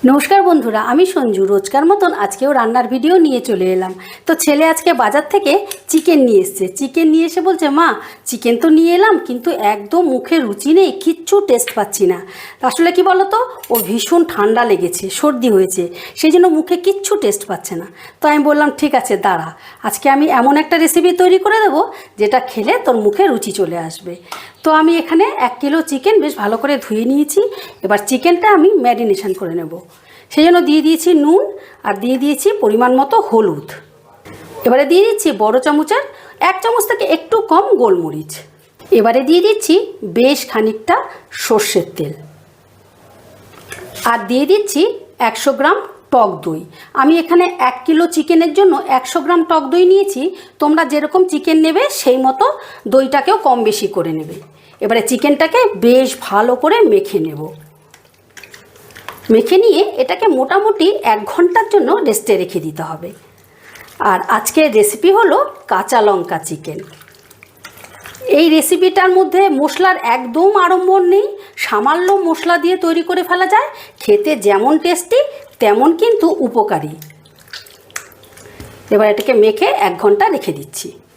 নমস্কার বন্ধুরা, আমি সঞ্জু। রোজকার মতন আজকেও রান্নার ভিডিও নিয়ে চলে এলাম। তো ছেলে আজকে বাজার থেকে চিকেন নিয়ে এসছে। চিকেন নিয়ে এসে বলছে, মা চিকেন তো নিয়ে এলাম, কিন্তু একদম মুখে রুচি নেই, কিচ্ছু টেস্ট পাচ্ছি না। আসলে কি বলো তো, ওর ভীষণ ঠান্ডা লেগেছে, সর্দি হয়েছে, সেই জন্য মুখে কিচ্ছু টেস্ট পাচ্ছে না। তো আমি বললাম, ঠিক আছে দাঁড়া, আজকে আমি এমন একটা রেসিপি তৈরি করে দেবো যেটা খেলে তোর মুখে রুচি চলে আসবে। তো আমি এখানে 1 কিলো চিকেন বেশ ভালো করে ধুয়ে নিয়েছি। এবার চিকেনটা আমি ম্যারিনেশন করে নেব। সেই জন্য দিয়ে দিয়েছি নুন, আর দিয়ে দিয়েছি পরিমাণ মতো হলুদ। এবারে দিয়ে দিচ্ছি বড় চামচের 1 চামচ থেকে একটু কম গোলমরিচ। এবারে দিয়ে দিচ্ছি বেশ খানিকটা সর্ষের তেল, আর দিয়ে দিচ্ছি 100 গ্রাম টক দই। আমি এখানে 1 কিলো চিকেনের জন্য 100 গ্রাম টক দই নিয়েছি। তোমরা যেরকম চিকেন নেবে সেই মতো দইটাকেও কম বেশি করে নেবে। এবারে চিকেনটাকে বেশ ভালো করে মেখে নেব। মেখে নিয়ে এটাকে মোটামুটি 1 ঘন্টার জন্য রেস্টে রেখে দিতে হবে। আর আজকের রেসিপি হলো কাঁচা লঙ্কা চিকেন। এই রেসিপিটার মধ্যে মশলার একদম আড়ম্বর নেই, সামান্য মশলা দিয়ে তৈরি করে ফেলা যায়। খেতে যেমন টেস্টি তেমন কিন্তু উপকারী। এবার এটাকে মেখে 1 ঘন্টা রেখে দিচ্ছি।